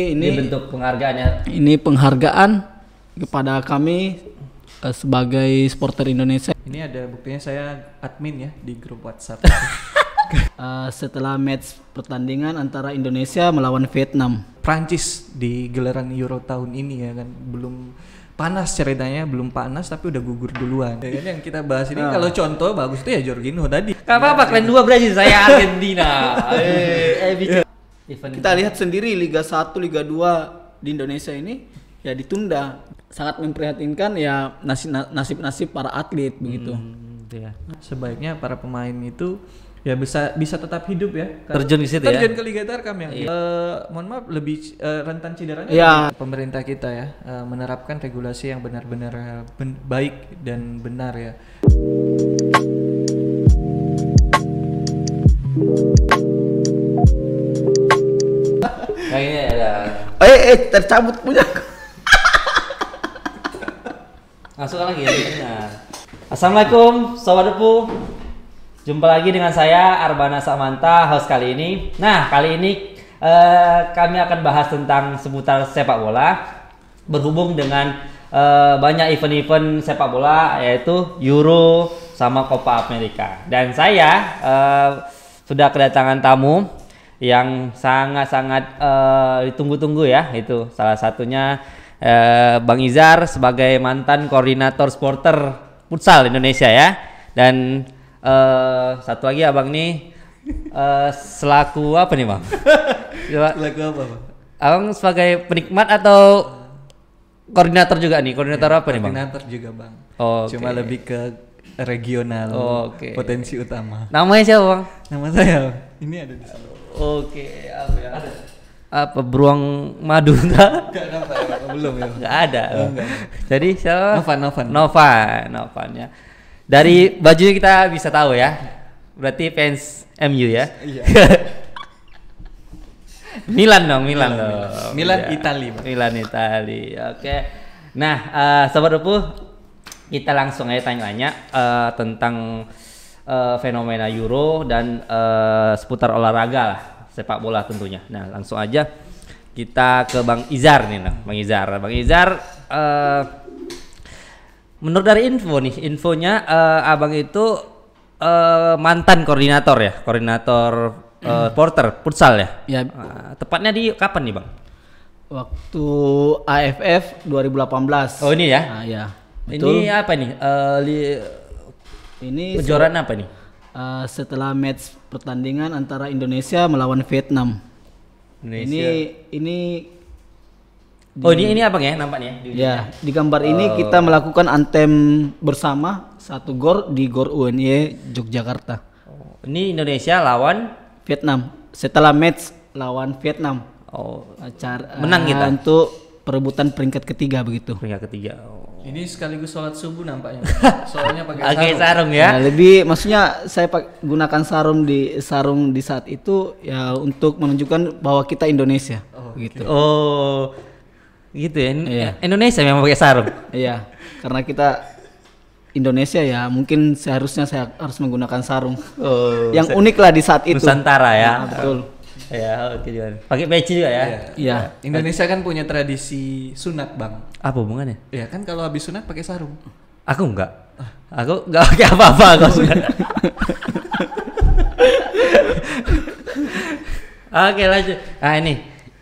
Ini bentuk penghargaannya. Ini penghargaan kepada kami sebagai supporter Indonesia. Ini ada buktinya, saya admin ya di grup WhatsApp. Setelah match pertandingan antara Indonesia melawan Vietnam. Prancis di gelaran Euro tahun ini ya kan, belum panas ceritanya, belum panas tapi udah gugur duluan. Ya kan yang kita bahas ini kalau contoh bagus tuh ya Jorginho tadi. Gak apa-apa, kalian dua Brazil, saya Argentina. Kita lihat sendiri Liga 1, Liga 2 di Indonesia ini ya ditunda. Sangat memprihatinkan ya nasib para atlet begitu. Ya. Sebaiknya para pemain itu ya bisa tetap hidup ya. Terjun ke situ ya. Terjun ke Liga Tarkam yang mohon maaf lebih rentan cederanya. Ya. Pemerintah kita ya menerapkan regulasi yang benar-benar baik dan benar ya. Kayaknya ada. Tercabut punya. Masukkan lagi ya. Nah. Assalamualaikum Sobat Depu. Jumpa lagi dengan saya Arbana Samanta, host kali ini. Nah, kali ini kami akan bahas tentang seputar sepak bola berhubung dengan banyak event-event sepak bola yaitu Euro sama Copa America. Dan saya sudah kedatangan tamu yang sangat-sangat ditunggu-tunggu ya. Itu salah satunya Bang Izar sebagai mantan koordinator supporter futsal Indonesia ya. Dan satu lagi abang nih selaku apa nih bang? Selaku apa bang? Abang sebagai penikmat atau koordinator juga nih? Koordinator apa nih bang? Koordinator juga bang. Oh, cuma lebih ke regional, potensi utama. Namanya siapa bang? Nama saya ini ada di sini. Oke, apa ya? Apa beruang madu enggak? Belum ya. Enggak ada. Enggak. Jadi siapa? Novan Ya. Dari bajunya kita bisa tahu ya. Berarti fans MU ya. Iya. Milan dong. Milan Ya. Itali. Milan Itali. Oke. Nah, Sobat Depu, kita langsung aja tanya-tanya tentang fenomena Euro dan seputar olahraga lah, sepak bola tentunya. Nah, langsung aja kita ke Bang Izar nih, nah. Bang Izar, menurut dari infonya abang itu mantan koordinator porter futsal ya. Ya. Tepatnya di kapan nih bang? Waktu AFF 2018. Oh ini ya? Nah, ya. Betul. Ini apa nih? Ini kejuaraan apa nih? Setelah match pertandingan antara Indonesia melawan Vietnam. Ini ini apa ya nampaknya? Ya, di gambar ini kita melakukan antem bersama satu gor di Gor UNY Yogyakarta. Ini Indonesia lawan Vietnam. Setelah match lawan Vietnam. Menang kita untuk perebutan peringkat ketiga begitu. Peringkat ketiga. Ini sekaligus sholat subuh nampaknya. Soalnya pakai sarung ya. Nah, lebih maksudnya saya gunakan sarung di saat itu ya untuk menunjukkan bahwa kita Indonesia. Gitu. Oh. Gitu ya. Iya. Indonesia memang pakai sarung. Iya, karena kita Indonesia ya, mungkin seharusnya saya harus menggunakan sarung. Yang unik lah di saat itu. Nusantara ya. Nah, betul. Ya, oke juga. Pakai peci juga ya. Iya. Indonesia kan punya tradisi sunat bang. Apa hubungannya? Ya kan kalau habis sunat pakai sarung. Aku enggak. Aku enggak pakai apa-apa kalau sunat. Oke, lanjut. Nah,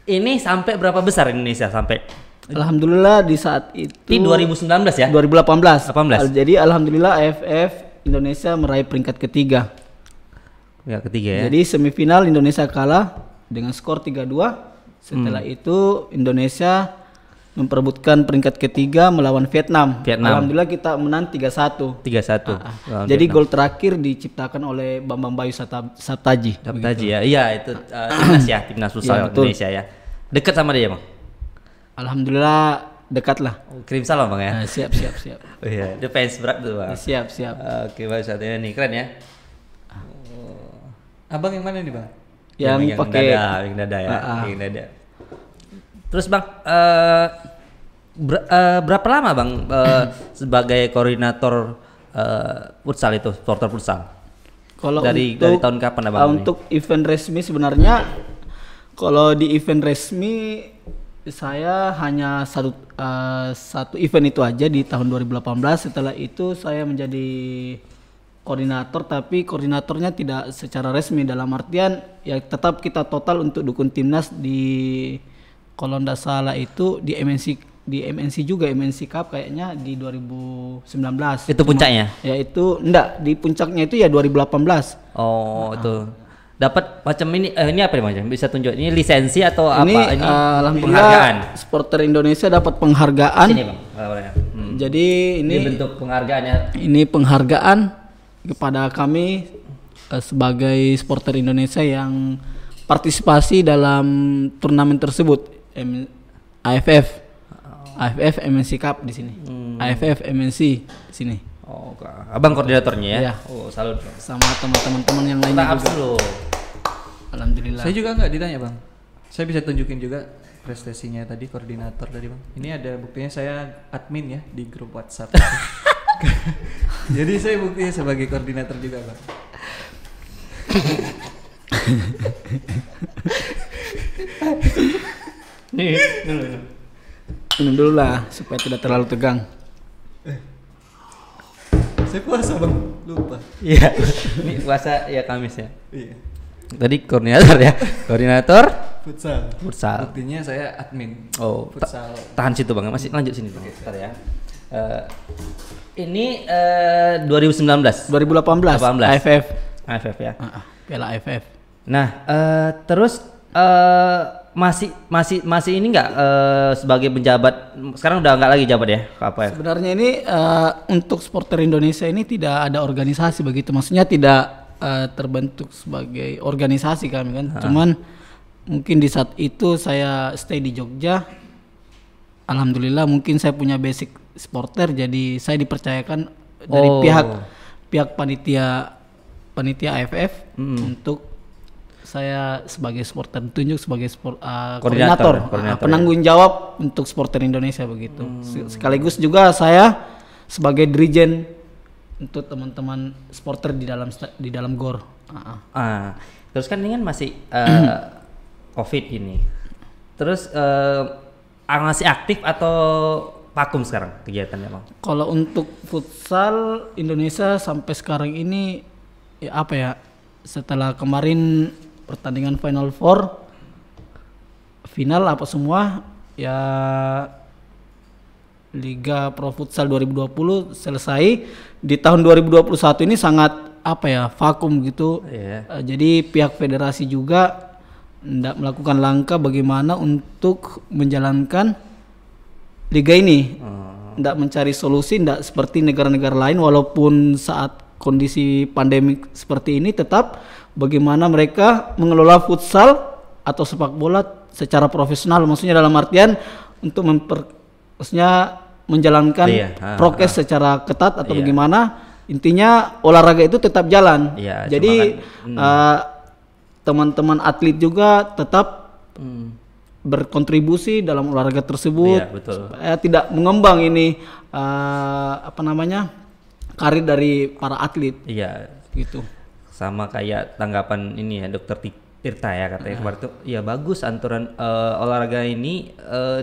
ini sampai berapa besar Indonesia sampai? Alhamdulillah di saat itu. Di 2019 ya? 2018. 18. Jadi alhamdulillah AFF Indonesia meraih peringkat ketiga. Ya, ketiga ya. Jadi semifinal Indonesia kalah dengan skor 3-2. Setelah itu Indonesia memperebutkan peringkat ketiga melawan Vietnam. Alhamdulillah kita menang 3-1. 3-1. Jadi gol terakhir diciptakan oleh Bambang Bayu Saptaji. Ya. Iya, itu timnas futsal Indonesia ya. Dekat sama dia, Bang. Alhamdulillah dekat lah. Kirim salam, Bang ya. Siap. Oh iya, dia fans berat tuh, Bang. Siap. Oke, bagus satunya nih, keren ya. Abang yang mana nih bang? Yang pakai yang dada ya. Yang dada. Terus bang, berapa lama bang sebagai koordinator futsal itu, supporter futsal? Kalau dari tahun kapan abang? Untuk event resmi sebenarnya, kalau di event resmi Saya hanya satu event itu aja di tahun 2018. Setelah itu saya menjadi koordinator, tapi koordinatornya tidak secara resmi, dalam artian ya tetap kita total untuk dukung timnas di, kalau ndak salah itu di MNC juga, MNC Cup kayaknya di 2019. Itu puncaknya? Ya itu enggak, di puncaknya itu ya 2018. Oh, itu. Dapat macam ini apa ya macam? Bisa tunjuk ini lisensi atau ini, apa? Ini alhamdulillah penghargaan. Supporter Indonesia dapat penghargaan. Sini, Bang. Jadi ini bentuk penghargaannya. Ini penghargaan kepada kami sebagai supporter Indonesia yang partisipasi dalam turnamen tersebut, AFF MNC Cup di sini. AFF MNC di sini. Oh, Abang koordinatornya ya? Iya. Oh, salut. Sama teman-teman yang lainnya juga. Alhamdulillah. Saya juga nggak ditanya bang. Saya bisa tunjukin juga prestasinya tadi, koordinator tadi bang. Ini ada buktinya, saya admin ya di grup WhatsApp. Jadi saya buktinya sebagai koordinator juga bang. Nih, Minum dulu lah supaya tidak terlalu tegang. Saya puasa bang, lupa. Iya. Ini puasa ya Kamis ya. Iya. Tadi koordinator ya. Koordinator Futsal. Buktinya saya admin. Oh, futsal. Tahan situ bang, masih lanjut sini bang. Bentar ya. Ini 2019. 2018. AFF ya. Piala AFF. Nah, terus masih ini nggak sebagai penjabat, sekarang udah nggak lagi jabat ya apa ya? Sebenarnya ini untuk supporter Indonesia ini tidak ada organisasi begitu, maksudnya tidak terbentuk sebagai organisasi kami kan. Cuman mungkin di saat itu saya stay di Jogja, alhamdulillah mungkin saya punya basic supporter, jadi saya dipercayakan dari pihak panitia AFF untuk saya sebagai supporter ditunjuk sebagai koordinator penanggung jawab untuk supporter Indonesia begitu. Sekaligus juga saya sebagai dirijen untuk teman-teman supporter di dalam GOR. Terus kan ini kan masih COVID ini. Terus masih aktif atau vakum sekarang kegiatannya bang? Kalau untuk futsal Indonesia sampai sekarang ini ya apa ya? Setelah kemarin pertandingan Final Four, final apa semua ya, Liga Pro Futsal 2020 selesai. Di tahun 2021 ini sangat apa ya, vakum gitu. Jadi pihak federasi juga tidak melakukan langkah bagaimana untuk menjalankan liga ini. Tidak mencari solusi, tidak seperti negara-negara lain, walaupun saat kondisi pandemik seperti ini tetap bagaimana mereka mengelola futsal atau sepak bola secara profesional, maksudnya dalam artian untuk maksudnya menjalankan prokes secara ketat atau bagaimana, intinya olahraga itu tetap jalan. Jadi teman-teman atlet juga tetap berkontribusi dalam olahraga tersebut supaya tidak mengembang ini karir dari para atlet. Gitu. Sama kayak tanggapan ini ya Dokter Tirta ya, katanya kemarin tuh ya bagus aturan olahraga ini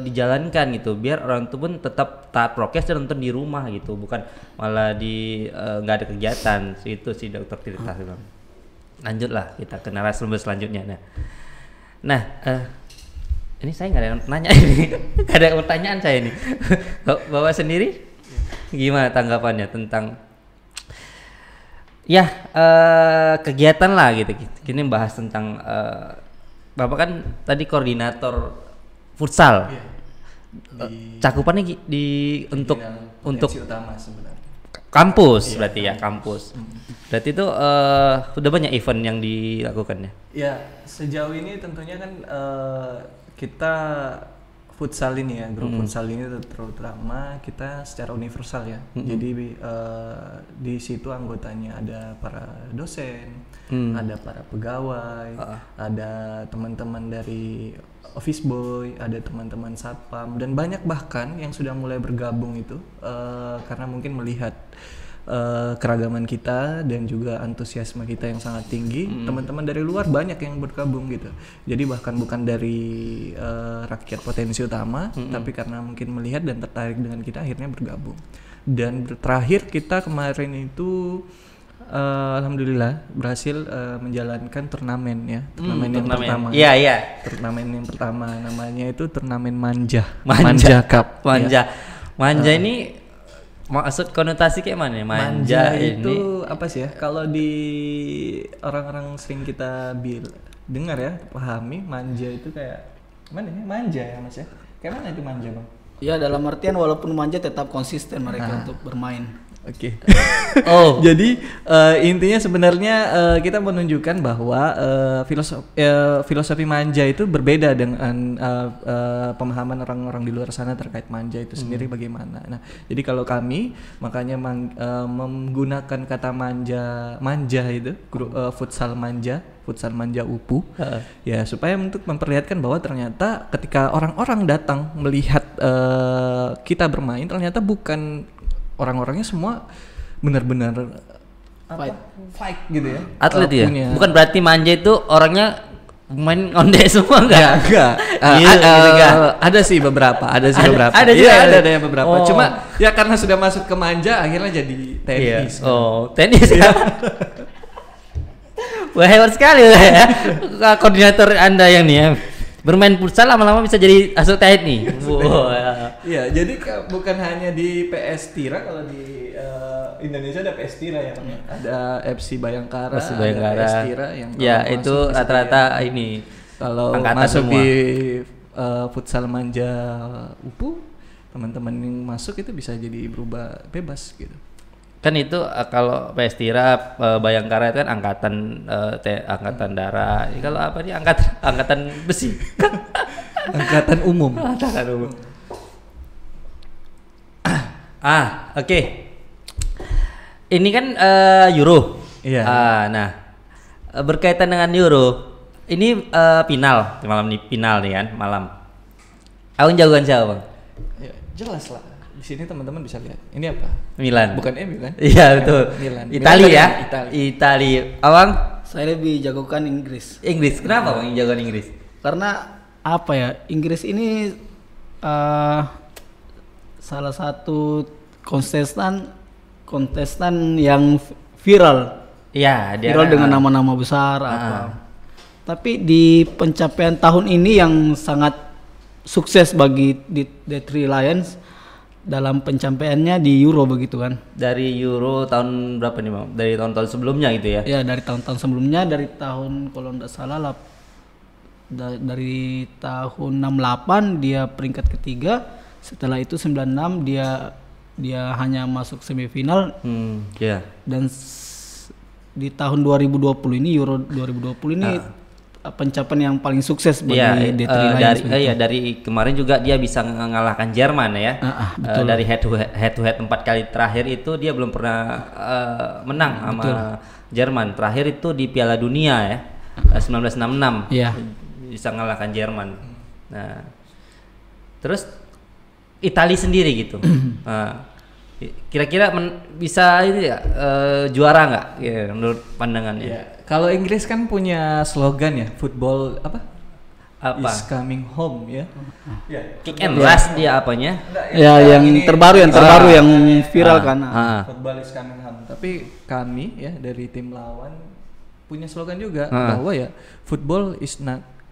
dijalankan gitu biar orang itu pun tetap taat prokes dan nonton di rumah gitu, bukan malah di nggak ada kegiatan. Itu sih Dokter Tirta bilang. Lanjutlah kita ke narasumber selanjutnya. Nah, ini saya nggak ada yang nanya ini, nggak ada pertanyaan saya ini. Bapak sendiri gimana tanggapannya tentang kegiatan lah gitu. Kini bahas tentang Bapak kan tadi koordinator futsal. Cakupannya untuk utama sebenarnya. Kampus berarti ya, kampus. Berarti itu sudah banyak event yang dilakukannya. Ya, sejauh ini tentunya kan kita futsal ini ya, grup futsal ini terutama kita secara universal ya. Jadi di situ anggotanya ada para dosen, ada para pegawai, ada teman-teman dari office boy, ada teman-teman satpam, dan banyak bahkan yang sudah mulai bergabung itu karena mungkin melihat keragaman kita dan juga antusiasme kita yang sangat tinggi, teman-teman dari luar banyak yang bergabung gitu. Jadi bahkan bukan dari rakyat potensi utama, tapi karena mungkin melihat dan tertarik dengan kita akhirnya bergabung. Dan terakhir kita kemarin itu alhamdulillah berhasil menjalankan turnamen ya, turnamen yang pertama. Iya, iya. Turnamen yang pertama namanya itu turnamen Manja Cup. Manja ini maksud konotasi kayak mana? Manja ini itu apa sih ya? Kalau di orang-orang sering kita dengar ya, pahami manja itu kayak mana ya? Manja ya Mas ya? Kayak mana itu manja Bang? Ya dalam artian walaupun manja tetap konsisten mereka untuk bermain. Oke. Jadi intinya sebenarnya kita menunjukkan bahwa filosofi manja itu berbeda dengan pemahaman orang-orang di luar sana terkait manja itu sendiri bagaimana. Nah, jadi kalau kami makanya menggunakan kata manja itu futsal manja UPU ya supaya untuk memperlihatkan bahwa ternyata ketika orang-orang datang melihat kita bermain ternyata bukan orang-orangnya semua benar-benar fight gitu ya. Atlet ya? Bukan berarti manja itu orangnya main onde semua enggak? Ada sih beberapa. Ada beberapa. Cuma ya karena sudah masuk ke manja akhirnya jadi tenis. Tenis ya. Wah, hebat sekali ya. Koordinator Anda yang nih ya. Bermain futsal lama-lama bisa jadi asuh tait nih. Iya, jadi bukan hanya di PS Tira, kalau di Indonesia ada PS Tira ya, ada FC Bayangkara, ada PS Tira yang ya itu rata-rata ini kalau masuk semua. Di futsal manja UPU, teman-teman yang masuk itu bisa jadi berubah bebas gitu. Kan itu kalau PS Tira Bayangkara itu kan angkatan darat. Kalau apa nih angkatan besi. Angkatan umum. Oke. Ini kan Euro. Iya. Berkaitan dengan Euro. Ini final nih kan malam. Abang jagoan siapa, Bang? Ya, jelas lah. Di sini teman-teman bisa lihat. Ini apa? Milan. Bukan MU kan? Iya, betul. Milan. Italia ya? Italia. Abang? Saya lebih jagokan Inggris. Inggris. Kenapa Bang jagoan Inggris? Karena apa ya? Inggris ini salah satu kontestan yang viral. Iya, viral dengan nama-nama besar apa. Tapi di pencapaian tahun ini yang sangat sukses bagi The Three Lions dalam pencapaiannya di Euro begitu kan. Dari Euro tahun berapa nih Bang? Dari tahun-tahun sebelumnya gitu ya? Ya dari tahun-tahun sebelumnya, dari tahun kalau tidak salah dari tahun 68 dia peringkat ketiga. Setelah itu 96 dia hanya masuk semifinal. Dan di tahun 2020 ini Euro 2020 ini pencapaian yang paling sukses bagi The Three Lions. Dari kemarin juga dia bisa mengalahkan Jerman ya. Dari head to head 4 kali terakhir itu dia belum pernah menang sama Jerman. Terakhir itu di Piala Dunia ya. 1966. Iya. Bisa mengalahkan Jerman. Nah. Terus Italia sendiri gitu. Kira-kira bisa ini ya juara nggak ya, menurut pandangannya? Ya, kalau Inggris kan punya slogan ya, football apa? Is coming home ya. Kick and rush dia apanya? Yang terbaru yang viral kan. Football is coming home. Tapi kami ya dari tim lawan punya slogan juga bahwa ya football is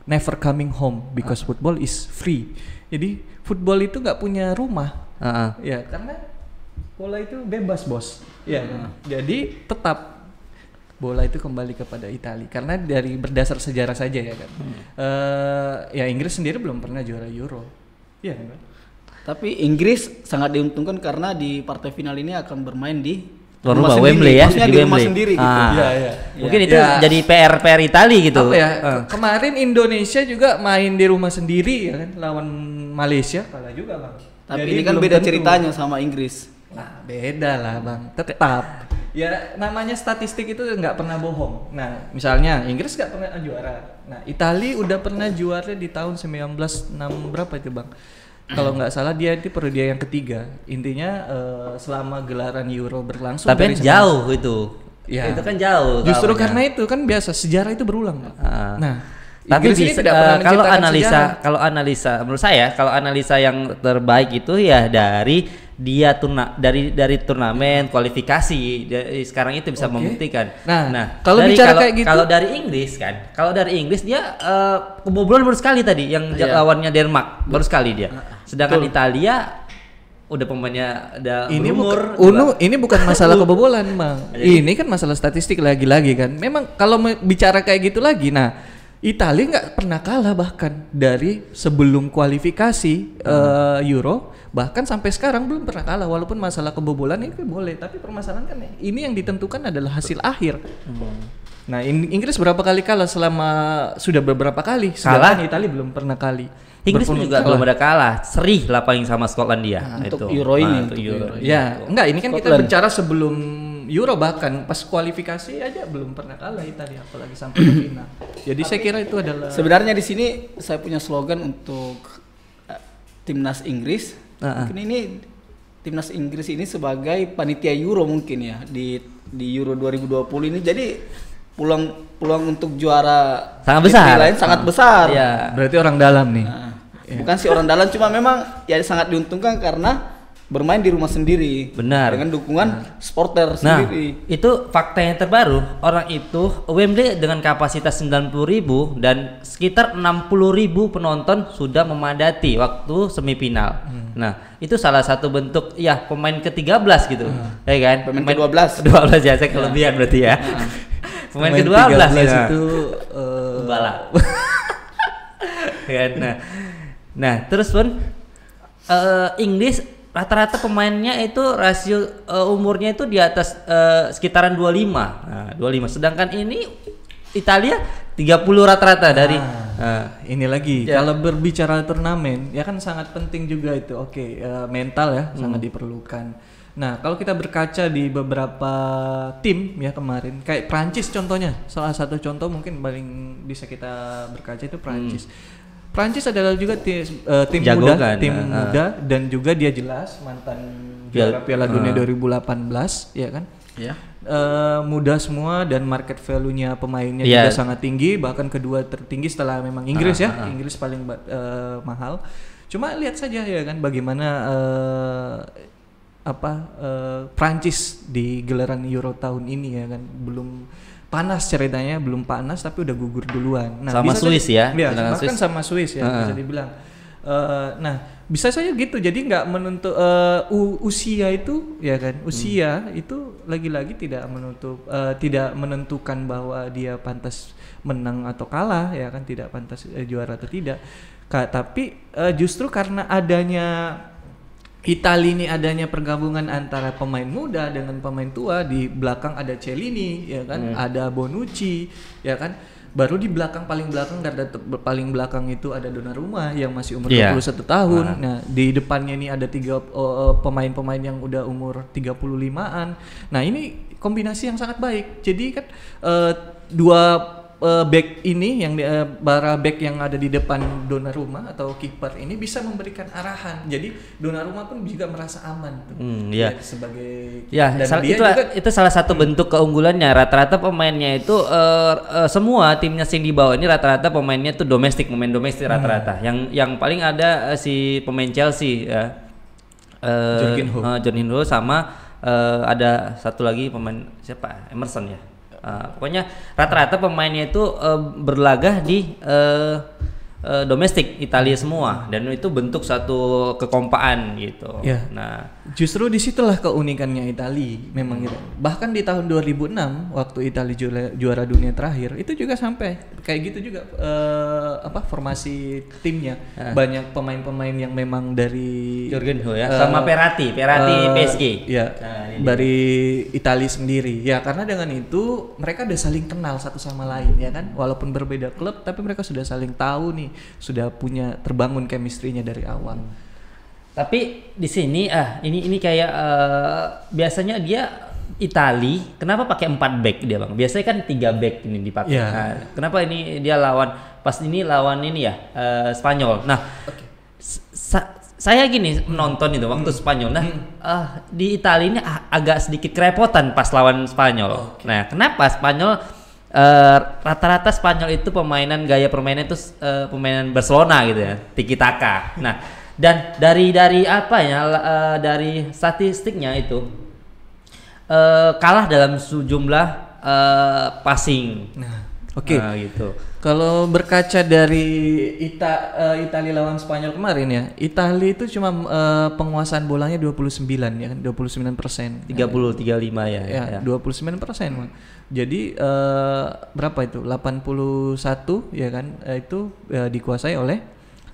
never coming home because football is free. Jadi football itu nggak punya rumah. Ya karena bola itu bebas bos. Ya. Jadi tetap bola itu kembali kepada Italia karena dari berdasar sejarah saja ya kan. Ya Inggris sendiri belum pernah juara Euro. Iya kan. Tapi Inggris sangat diuntungkan karena di partai final ini akan bermain di rumah Wembley ya, di rumah sendiri gitu. Mungkin itu jadi PR Italia gitu. Apa ya? Kemarin Indonesia juga main di rumah sendiri ya kan lawan Malaysia, kalah juga Bang. Tapi jadi ini kan beda ceritanya sama Inggris. Nah, beda lah Bang. Tetap. Ya namanya statistik itu nggak pernah bohong. Nah, misalnya Inggris nggak pernah juara. Nah, Italia udah pernah juara di tahun 1906 berapa itu Bang? kalau nggak salah dia di periode yang ketiga. Intinya selama gelaran Euro berlangsung. Tapi jauh itu. Ya. Itu kan jauh. Justru karena itu kan biasa sejarah itu berulang, Pak. Nah, tapi Inggris bisa, tidak pernah kalau analisa menurut saya kalau analisa yang terbaik itu ya dari dia dari turnamen kualifikasi sekarang itu bisa membuktikan. Nah kalau bicara kayak gitu, kalau dari Inggris dia kebobolan baru sekali tadi yang lawannya Denmark baru sekali dia. Sedangkan Italia udah pemainnya udah ini berumur. Ini bukan masalah kebobolan, Bang. Ini kan masalah statistik lagi-lagi kan. Memang kalau bicara kayak gitu lagi, nah Italia nggak pernah kalah bahkan dari sebelum kualifikasi Euro, bahkan sampai sekarang belum pernah kalah. Walaupun masalah kebobolan itu boleh, tapi permasalahan kan ini yang ditentukan adalah hasil akhir. Nah Inggris berapa kali kalah sudah beberapa kali. Sedangkan Italia belum pernah kali. Inggris juga belum ada kalah, seri lah paling sama Skotlandia. Untuk Euro ini. Untuk Euro. Ya, enggak ini kan kita bicara sebelum Euro, bahkan pas kualifikasi aja belum pernah kalah Italia, apalagi sampai ke final. Jadi saya kira itu adalah sebenarnya di sini saya punya slogan untuk timnas Inggris. Mungkin ini timnas Inggris ini sebagai panitia Euro mungkin ya di Euro 2020 ini. Jadi peluang untuk juara sangat besar. Lain sangat besar. Ya. Berarti orang dalam nih. Bukan sih orang dalam, cuma memang ya sangat diuntungkan karena bermain di rumah sendiri. Benar. Dengan dukungan supporter sendiri. Itu fakta yang terbaru. Orang itu Wembley dengan kapasitas 90.000 dan sekitar 60.000 penonton sudah memadati waktu semifinal. Nah, itu salah satu bentuk ya pemain ke-13 gitu. Ya kan? Pemain ke-12. 12 ya, saya kelebihan berarti ya. Pemain ke-12 itu bala. Nah, terus pun Inggris rata-rata pemainnya itu rasio umurnya itu di atas sekitaran 25. Nah, 25. Sedangkan ini Italia 30 rata-rata dari ini lagi kalau berbicara turnamen ya kan sangat penting juga itu. Mental ya sangat diperlukan. Nah, kalau kita berkaca di beberapa tim ya kemarin, kayak Prancis contohnya, salah satu contoh mungkin paling bisa kita berkaca itu Prancis. Prancis adalah juga tim muda dan juga dia jelas mantan juara Piala Dunia 2018 ya kan. Ya. Muda semua dan market value-nya pemainnya juga sangat tinggi, bahkan kedua tertinggi setelah memang Inggris ya. Inggris paling mahal. Cuma lihat saja ya kan bagaimana Prancis di gelaran Euro tahun ini ya kan belum panas ceritanya, belum panas tapi udah gugur duluan. Nah, sama Swiss ya. Bahkan sama Swiss ya bisa dibilang. Bisa saja gitu. Jadi nggak menuntut usia itu ya kan. Usia itu lagi-lagi tidak menentukan bahwa dia pantas menang atau kalah ya kan, tidak pantas juara atau tidak. Tapi justru karena adanya Italia ini adanya pergabungan antara pemain muda dengan pemain tua, di belakang ada Chiellini ya kan, ada Bonucci ya kan. Baru di paling belakang garda paling belakang itu ada Donnarumma yang masih umur 21 tahun. Nah, di depannya ini ada 3 pemain-pemain yang udah umur 35-an. Nah, ini kombinasi yang sangat baik. Jadi kan dua back ini yang bara back yang ada di depan Donnarumma atau kiper ini bisa memberikan arahan. Jadi Donnarumma pun juga merasa aman tuh. Sebagai itu salah satu bentuk keunggulannya. Rata-rata pemainnya itu semua timnya yang di bawah ini rata-rata pemainnya itu pemain domestik rata-rata. Yang paling ada si pemain Chelsea ya. Jorginho sama ada satu lagi pemain siapa? Emerson ya. Pokoknya rata-rata pemainnya itu berlaga di domestik Italia semua, dan itu bentuk satu kekompaan gitu. Nah, justru disitulah keunikannya Italia memang gitu. Bahkan di tahun 2006 waktu Italia juara dunia terakhir itu juga sampai kayak gitu juga formasi timnya. Banyak pemain-pemain yang memang dari Jorginho ya sama Peratti PSG. Dari Italia sendiri. Ya, karena dengan itu mereka udah saling kenal satu sama lain ya kan. Walaupun berbeda klub tapi mereka sudah saling tahu nih, sudah punya terbangun chemistry-nya dari awal. Tapi di sini ini kayak biasanya dia Itali kenapa pakai 4 back dia Bang? Biasanya kan 3 back ini dipakai. Nah, kenapa ini dia lawan ini ya Spanyol. Nah, saya gini menonton itu waktu Spanyol. Nah, di Italia ini agak sedikit kerepotan pas lawan Spanyol. Nah, kenapa Spanyol rata-rata Spanyol itu gaya permainan itu permainan Barcelona gitu ya, tiki taka. Nah, dan dari apa ya, dari statistiknya itu kalah dalam sejumlah passing. Nah, oke. Nah, gitu. Kalau berkaca dari Italia lawan Spanyol kemarin ya, Italia itu cuma penguasaan bolanya 29 ya kan, 29%. 30 35 ya. Ya, 29%. Jadi berapa itu? 81 ya kan, itu dikuasai oleh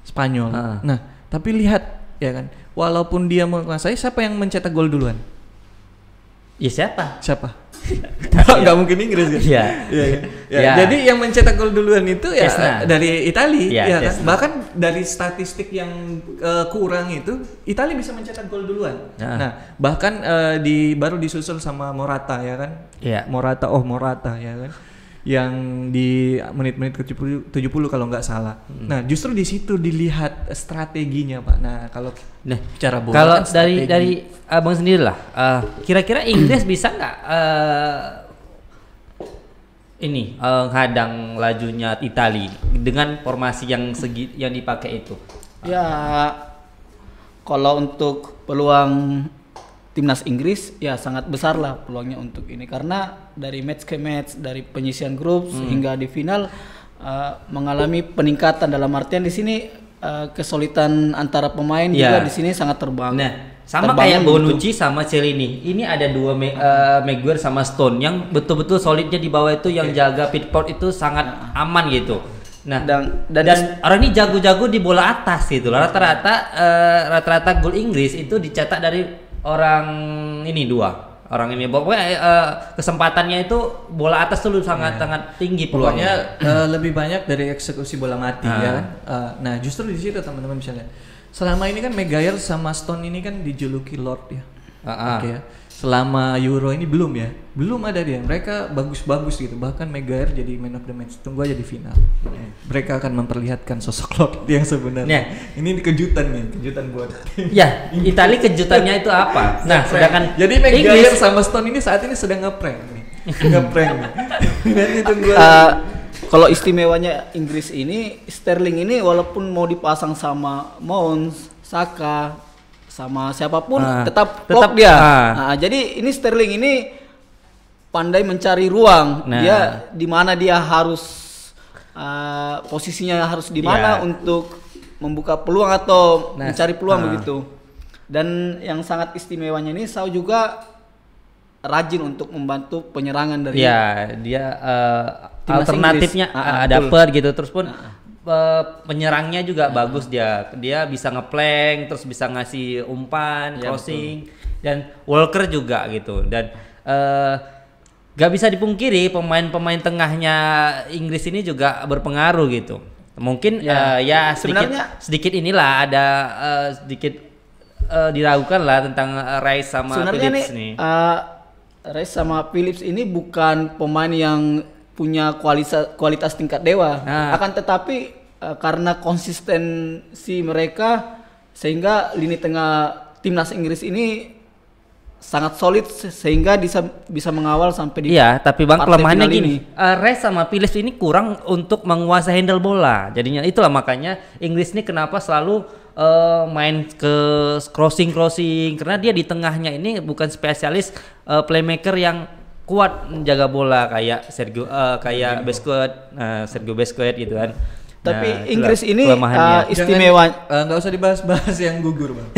Spanyol. Nah, tapi lihat ya kan, walaupun dia menguasai, siapa yang mencetak gol duluan? Ya siapa? Nggak mungkin Inggris kan? Iya. Ya. Jadi yang mencetak gol duluan itu ya Cesna. dari Italia, ya kan? Cesna. Bahkan dari statistik yang kurang itu, Italia bisa mencetak gol duluan. Nah, bahkan baru disusul sama Morata ya kan? Iya. Morata ya kan? Yang di menit-menit ke 70 kalau nggak salah. Nah, justru di situ dilihat strateginya, Pak. Nah, kalau bicara bola kalau kan dari abang sendiri lah, kira-kira Inggris bisa nggak hadang lajunya Italia dengan formasi yang dipakai itu? Ya, kalau untuk peluang timnas Inggris ya sangat besar lah peluangnya untuk ini, karena dari match ke match, dari penyisian grup hingga di final mengalami peningkatan, dalam artian di sini kesulitan antara pemain juga di sini sangat terbangun. Nah, sama kayak Bonucci sama Chiellini. Ini ada dua Maguire sama Stone yang betul-betul solidnya di bawah itu, yang jaga Pickford itu sangat aman gitu. Nah, dan orang ini jago-jago di bola atas gitu. Rata-rata gol Inggris itu dicetak dari orang ini orang ini. Pokoknya kesempatannya itu bola atas tuh sangat tinggi peluangnya. Lebih banyak dari eksekusi bola mati ya kan. Nah, justru di situ teman-teman bisa lihat. Selama ini kan Maguire sama Stone ini kan dijuluki Lord ya. Oke ya. Selama Euro ini belum ada dia. Mereka bagus-bagus gitu. Bahkan Maguire jadi man of the match. Tunggu aja di final. Mereka akan memperlihatkan sosok Lord yang sebenarnya. Ini kejutan buat. Ya, Italia kejutannya itu apa? Nah, sedangkan jadi Maguire sama Stone ini saat ini sedang ngeprank nih. Nanti tunggu. Kalau istimewanya Inggris ini, Sterling ini walaupun mau dipasang sama Mount, Saka, sama siapapun tetap dia. Nah, jadi ini Sterling ini pandai mencari ruang. Dia di mana dia harus posisinya harus di mana untuk membuka peluang atau mencari peluang begitu. Dan yang sangat istimewanya ini Shaw juga rajin untuk membantu penyerangan dari dia alternatifnya ada gitu, terus pun penyerangnya juga bagus, dia bisa ngeplank, terus bisa ngasih umpan, crossing, dan Walker juga gitu. Dan gak bisa dipungkiri pemain tengahnya Inggris ini juga berpengaruh gitu. Mungkin sedikit inilah ada sedikit diragukan lah tentang Rice sama Phillips nih. Rice sama Phillips ini bukan pemain yang punya kualitas tingkat dewa, akan tetapi karena konsistensi mereka sehingga lini tengah timnas Inggris ini sangat solid sehingga bisa mengawal sampai di tapi Bang, kelemahannya gini, Rice sama Phillips ini kurang untuk menguasai handle bola. Jadinya itulah makanya Inggris ini kenapa selalu main ke crossing, karena dia di tengahnya ini bukan spesialis playmaker yang kuat menjaga bola kayak Sergio Busquets gitu kan. Tapi Inggris ini istimewa. Nggak usah dibahas-bahas yang gugur, Bang.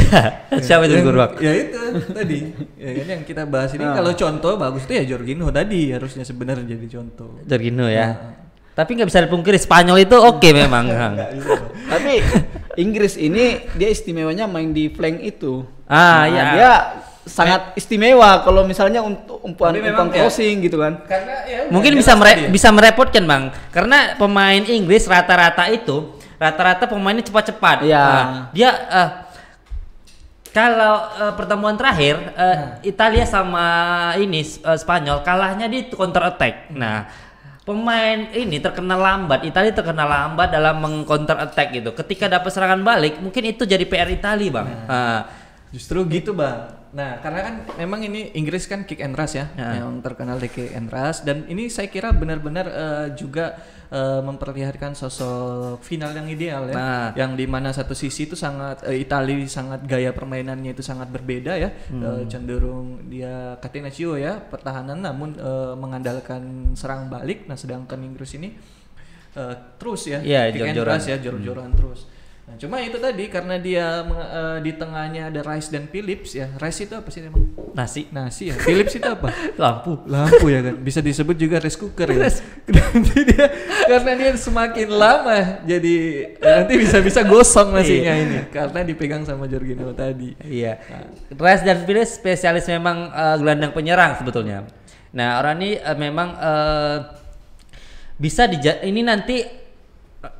Siapa itu gugur, Bang? Ya itu tadi. Ya kan yang kita bahas ini kalau contoh bagus tuh ya Jorginho tadi harusnya sebenarnya jadi contoh. Jorginho ya. Tapi nggak bisa dipungkiri Spanyol itu oke memang. Tapi Inggris ini dia istimewanya main di flank itu. Dia sangat istimewa kalau misalnya untuk umpan crossing gitu kan. Karena mungkin bisa merepotkan, Bang. Karena pemain Inggris rata-rata pemainnya cepat-cepat. Dia kalau pertemuan terakhir Italia sama Spanyol kalahnya di counter attack. Nah, pemain ini terkenal lambat. Italia terkenal lambat dalam meng-counter attack gitu. Ketika dapat serangan balik, mungkin itu jadi PR Italia, Bang. Justru gitu, Bang. Nah, karena kan memang ini Inggris kan kick and rush ya, yang terkenal di kick and rush, dan ini saya kira benar-benar juga memperlihatkan sosok final yang ideal ya, yang dimana satu sisi itu sangat Italia sangat gaya permainannya itu sangat berbeda ya, cenderung dia catenaccio ya pertahanan, namun mengandalkan serang balik. Nah, sedangkan Inggris ini terus ya, kick and rush ya, jor-joran terus. Nah, cuma itu tadi karena dia di tengahnya ada Rice dan Phillips ya. Rice itu apa sih emang? Nasi ya. Phillips itu apa? Lampu ya kan. Bisa disebut juga rice cooker ya. Nanti dia karena dia semakin lama jadi nanti bisa gosong nasinya ini karena dipegang sama Jorginho tadi. Iya. Rice dan Phillips spesialis memang gelandang penyerang sebetulnya. Nah, orang ini memang bisa ini nanti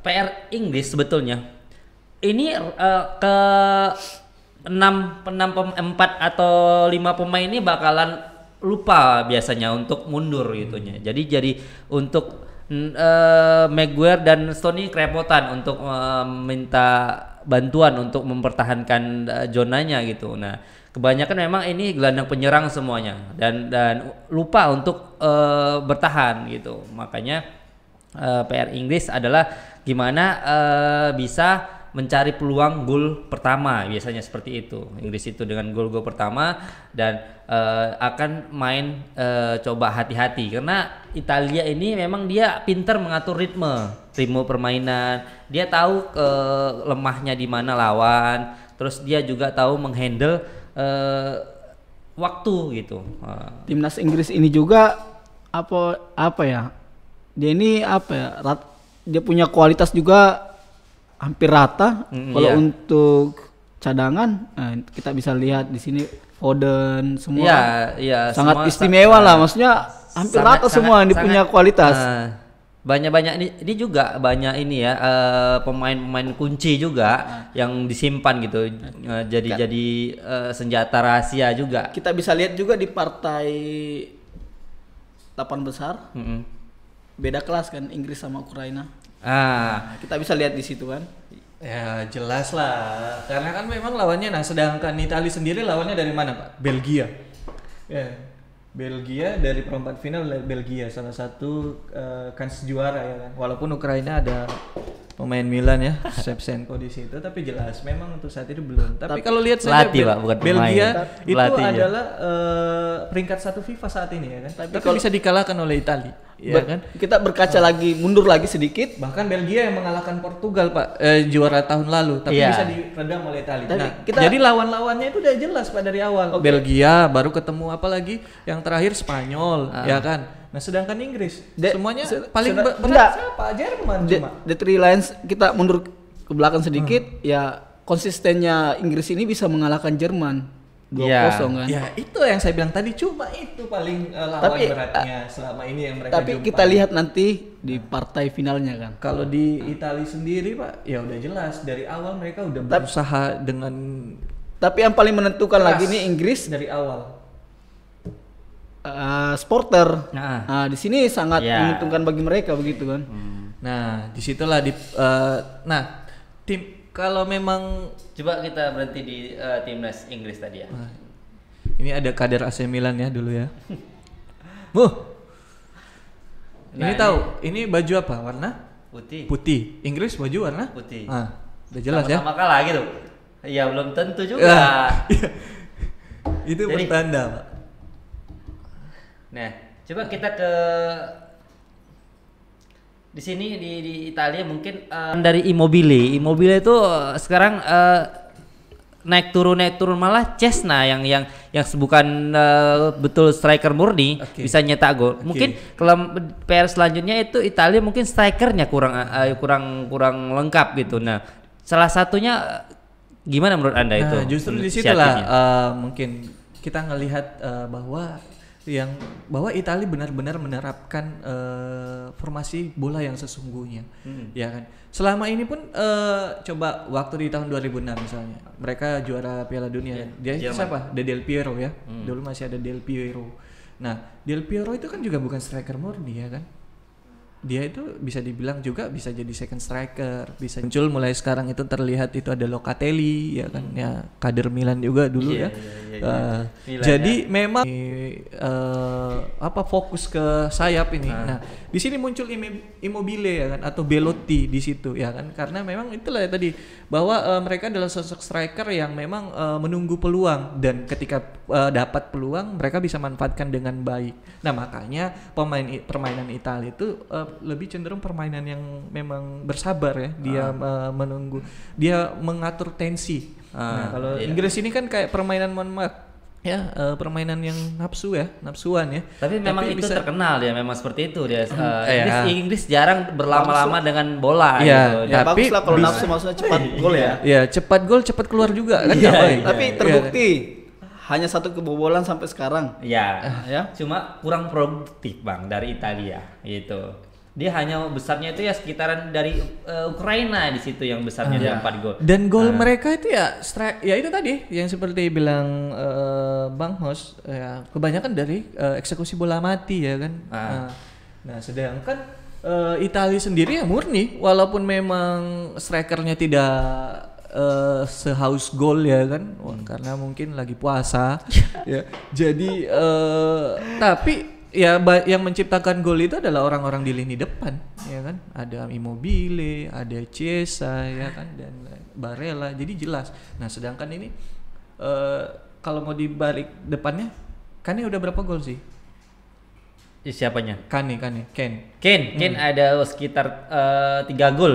PR Inggris sebetulnya. Ini ke 4 atau 5 pemain ini bakalan lupa biasanya untuk mundur gitunya. Jadi untuk Maguire dan Stoney kerepotan untuk minta bantuan untuk mempertahankan zonanya gitu. Nah, kebanyakan memang ini gelandang penyerang semuanya dan lupa untuk bertahan gitu. Makanya PR Inggris adalah gimana bisa mencari peluang gol pertama, biasanya seperti itu. Inggris itu dengan gol pertama dan akan main coba hati-hati karena Italia ini memang dia pintar mengatur ritme permainan. Dia tahu lemahnya di mana lawan, terus dia juga tahu menghandle waktu gitu. Timnas Inggris ini juga apa ya? Dia ini dia punya kualitas juga hampir rata. Kalau untuk cadangan, kita bisa lihat di sini Foden semua sangat semua istimewa lah, maksudnya hampir rata semua yang punya kualitas. Banyak ini juga banyak ini ya pemain-pemain kunci juga yang disimpan gitu, jadi senjata rahasia juga. Kita bisa lihat juga di partai 8 besar, beda kelas kan Inggris sama Ukraina. Kita bisa lihat di situ kan. Ya jelas lah, karena kan memang lawannya. Nah, sedangkan Italia sendiri lawannya dari mana, Pak? Belgia. Ya, Belgia dari perempat final. Belgia salah satu kans juara ya kan. Walaupun Ukraina ada pemain Milan ya, Shevchenko di situ, tapi jelas memang untuk saat ini belum. Tapi kalau lihat saja Belgia itu adalah peringkat 1 FIFA saat ini ya kan. Tapi bisa dikalahkan oleh Italia. Ya kan? Kita berkaca lagi, mundur lagi sedikit. Bahkan Belgia yang mengalahkan Portugal, Pak, juara tahun lalu, tapi bisa diredam oleh Italia. Jadi lawan-lawannya itu udah jelas, Pak, dari awal. Belgia baru ketemu apa lagi? Yang terakhir Spanyol, ya kan. Nah, sedangkan Inggris semuanya paling berat siapa? Jerman cuma. The Three Lions, kita mundur ke belakang sedikit, ya konsistennya Inggris ini bisa mengalahkan Jerman 2-0 kan. Ya, itu yang saya bilang tadi, cuma itu paling lawan beratnya selama ini yang mereka jumpai. Kita lihat nanti di partai finalnya kan. Kalau di Italia sendiri, Pak, ya udah jelas dari awal mereka udah berusaha dengan. Tapi yang paling menentukan lagi nih Inggris dari awal. Supporter. Nah, di sini sangat menguntungkan bagi mereka begitu kan. Nah, disitulah tim kalau memang coba kita berhenti di timnas Inggris tadi ya. Ini ada kader AC Milan ya dulu ya. Ini tahu, ini baju apa? Warna? Putih. Inggris baju warna? Putih. Udah jelas ya. Sama kalah gitu. Ya belum tentu juga. Itu pertanda, Pak. Nah, coba kita ke di sini di Italia mungkin dari Immobile itu sekarang naik turun malah Cesna yang bukan betul striker murni bisa nyetak gol. Mungkin kalau PR selanjutnya itu Italia mungkin strikernya kurang lengkap gitu. Nah, salah satunya gimana menurut Anda itu? Justru di situlah mungkin kita ngelihat bahwa Italia benar-benar menerapkan formasi bola yang sesungguhnya, ya kan. Selama ini pun coba waktu di tahun 2006 misalnya, mereka juara Piala Dunia. Dia siapa? Del Piero ya. Dulu masih ada Del Piero. Nah, Del Piero itu kan juga bukan striker murni ya kan. dia itu bisa dibilang juga bisa jadi second striker, bisa muncul mulai sekarang itu terlihat itu ada Locatelli ya kan, ya kader Milan juga dulu ya. Milan, jadi ya. Memang fokus ke sayap ini. Nah, di sini muncul Immobile ya kan, atau Belotti di situ ya kan, karena memang itulah ya tadi bahwa mereka adalah sosok striker yang memang menunggu peluang, dan ketika dapat peluang mereka bisa manfaatkan dengan baik. Nah, makanya permainan Italia itu lebih cenderung permainan yang memang bersabar ya. Dia menunggu, dia mengatur tensi. Nah, kalau Inggris ini kan kayak permainan permainan yang nafsuan ya. Tapi memang itu bisa terkenal ya, memang seperti itu dia. Inggris jarang berlama-lama dengan bola gitu. Ya, tapi bagus lah kalau nafsu, maksudnya cepat gol ya. Ya, cepat gol, cepat keluar juga kan. Tapi terbukti hanya 1 kebobolan sampai sekarang. Ya. Cuma kurang produktif Bang dari Italia gitu. Dia hanya besarnya itu ya sekitaran dari Ukraina di situ yang besarnya dia 4 gol. Dan gol mereka itu ya itu tadi yang seperti bilang Bang Hos ya, kebanyakan dari eksekusi bola mati ya kan. Nah, sedangkan Italia sendiri ya murni, walaupun memang strikernya tidak sehaus gol ya kan, karena mungkin lagi puasa ya. Jadi tapi ya yang menciptakan gol itu adalah orang-orang di lini depan ya kan, ada Immobile, ada Chiesa ya kan, dan Barella, jadi jelas. Nah, sedangkan ini kalau mau dibalik depannya, Kane udah berapa gol sih? Siapanya? Kane ada sekitar 3 gol.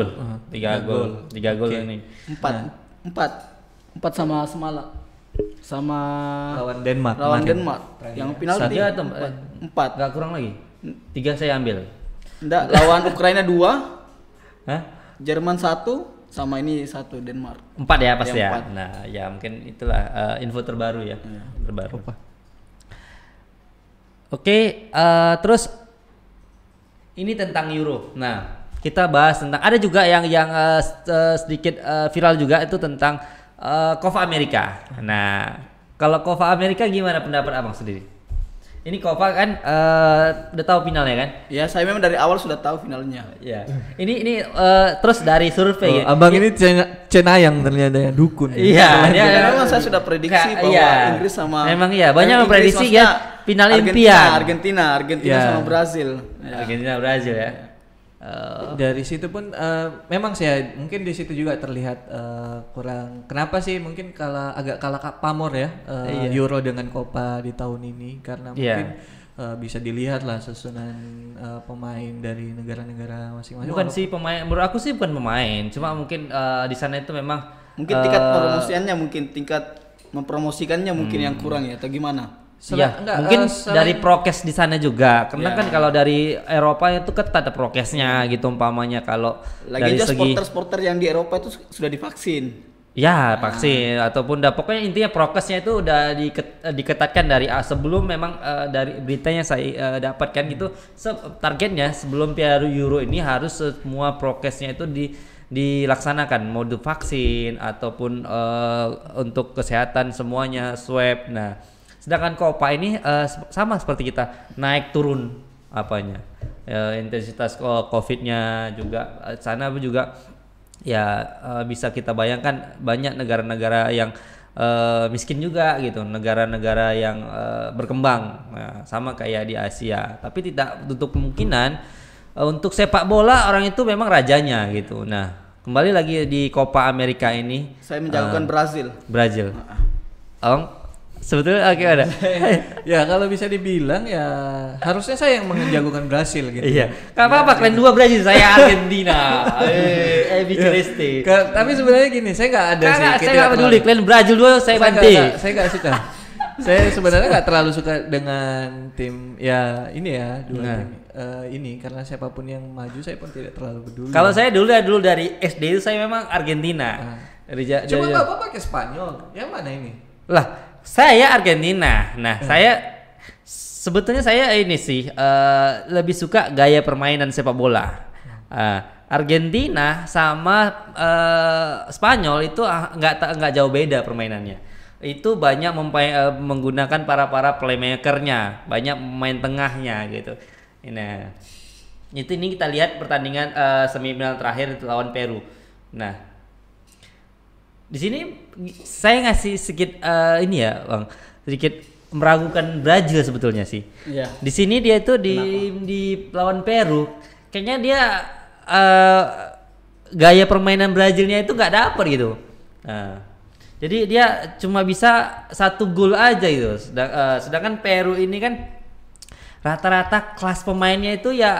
3 gol ini. 4 sama semalam. Sama lawan Denmark. Yang penalti 4. Enggak kurang lagi. 3 saya ambil. Enggak, lawan Ukraina 2. Jerman 1 sama ini 1 Denmark. 4 ya pasti ya. 4. Nah, ya mungkin itulah info terbaru ya. Terbaru. Oke, terus ini tentang Euro. Nah, kita bahas tentang, ada juga yang sedikit viral juga itu tentang Copa America. Nah, kalau Copa America gimana pendapat Abang sendiri? Ini Copa kan udah tahu finalnya kan? Ya, saya memang dari awal sudah tahu finalnya. Ya. Ini terus dari survei. Abang ini cenayang ternyata ya, dukun. Iya, memang saya sudah prediksi bahwa Inggris sama memang iya, banyak memprediksi ya final impian. Argentina sama Brazil. Argentina Brazil ya. Dari situ pun memang sih mungkin di situ juga terlihat kurang, kenapa sih mungkin agak kalah pamor ya Euro dengan Copa di tahun ini, karena mungkin bisa dilihat lah susunan pemain dari negara-negara masing-masing. Bukan sih pemain, menurut aku sih bukan pemain, cuma mungkin di sana itu memang mungkin tingkat promosiannya, mungkin tingkat mempromosikannya mungkin yang kurang ya, atau gimana? Mungkin dari prokes di sana juga, karena kan kalau dari Eropa itu ketat prokesnya gitu umpamanya. Kalau lagi dari segi supporter yang di Eropa itu sudah divaksin. Ya, vaksin ataupun pokoknya intinya prokesnya itu udah diketatkan dari sebelum memang dari beritanya saya dapatkan gitu, targetnya sebelum Piala Euro ini harus semua prokesnya itu dilaksanakan, mau vaksin ataupun untuk kesehatan semuanya swab. Nah, sedangkan Copa ini sama seperti kita, naik turun intensitas COVID-nya juga. Sana juga ya bisa kita bayangkan banyak negara-negara yang miskin juga gitu, negara-negara yang berkembang, sama kayak di Asia. Tapi tidak tutup kemungkinan untuk sepak bola orang itu memang rajanya gitu. Nah, kembali lagi di Copa America ini, saya menjagokan Brazil. Sebetulnya ada. Ya kalau bisa dibilang ya harusnya saya yang menjagokan Brasil gitu. Iya. Gak apa-apa, kalian 2 Brasil, saya Argentina. Bicristi. Tapi sebenarnya gini, saya nggak ada sih. Saya nggak peduli, kalian Brazil 2, saya banti. Saya nggak suka. Saya sebenarnya nggak terlalu suka dengan tim ya ini ya tim ini, karena siapapun yang maju saya pun tidak terlalu peduli. Kalau saya dulu dari SD itu saya memang Argentina. Coba Bapak pakai Spanyol, yang mana ini? Lah, saya Argentina. Nah, saya sebetulnya ini sih lebih suka gaya permainan sepak bola. Argentina sama Spanyol itu nggak jauh beda permainannya. Itu banyak menggunakan para playmakernya, banyak pemain tengahnya gitu. Nah, Ini kita lihat pertandingan semifinal terakhir lawan Peru. Nah, di sini saya ngasih sedikit ini ya, Bang, sedikit meragukan Brazil sebetulnya sih. Iya. Di sini dia itu di lawan Peru, kayaknya dia gaya permainan Brazilnya itu nggak dapet gitu. Nah, jadi dia cuma bisa 1 gol aja gitu. Sedangkan Peru ini kan rata-rata kelas pemainnya itu ya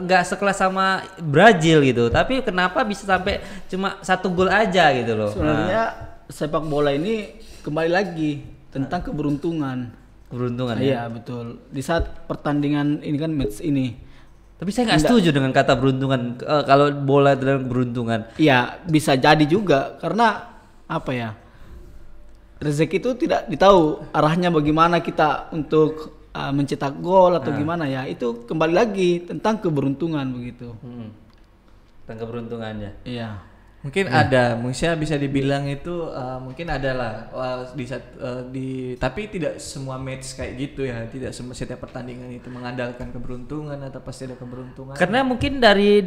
nggak sekelas sama Brazil gitu. Tapi kenapa bisa sampai cuma 1 gol aja gitu loh? Sebenarnya sepak bola ini kembali lagi tentang keberuntungan. Keberuntungan Iya, ya. betul. Di saat pertandingan ini kan match ini. Tapi saya nggak setuju dengan kata beruntungan kalau bola dalam keberuntungan. Iya, bisa jadi juga karena apa ya? Rezeki itu tidak ditahu arahnya bagaimana kita untuk mencetak gol atau gimana ya. Itu kembali lagi tentang keberuntungan begitu. Tentang keberuntungannya. Iya. Mungkin ada, mungkin bisa dibilang itu mungkin adalah tapi tidak semua match kayak gitu ya, tidak semua setiap pertandingan itu mengandalkan keberuntungan atau pasti ada keberuntungan. Karena mungkin dari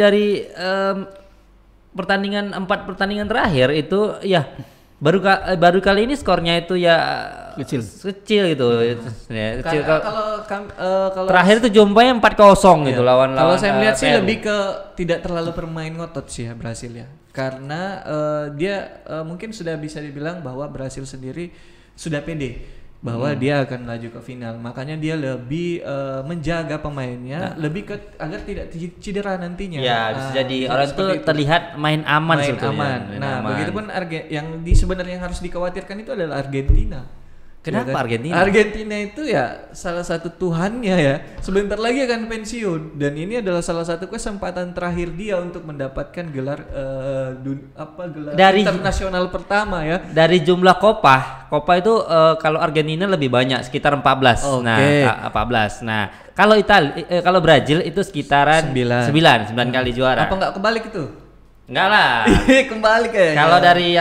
pertandingan 4 pertandingan terakhir itu ya baru kali ini skornya itu ya kecil gitu. Ya, kecil. Kalau Terakhir itu jumpanya 4-0 gitu lawan. Kalau saya melihat sih Peru. lebih ke tidak terlalu bermain ngotot sih ya Brasil ya. Karena dia mungkin sudah bisa dibilang bahwa Brasil sendiri sudah pede bahwa dia akan laju ke final. Makanya dia lebih menjaga pemainnya, lebih ke agar tidak cedera nantinya. Ya, bisa jadi orang itu terlihat main aman main sebetulnya. aman. Main aman. Begitupun sebenarnya yang harus dikhawatirkan itu adalah Argentina. Kenapa Ya kan? Argentina? Argentina itu ya salah satu tuhannya ya. Sebentar lagi akan pensiun dan ini adalah salah satu kesempatan terakhir dia untuk mendapatkan gelar gelar Dari internasional pertama ya. Dari jumlah Copa itu kalau Argentina lebih banyak sekitar 14. Oke. Nah, 14. Nah, kalau Brazil itu sekitaran 9 kali juara. Apa nggak kebalik itu? Enggak lah. Kembali kayaknya. Kalau dari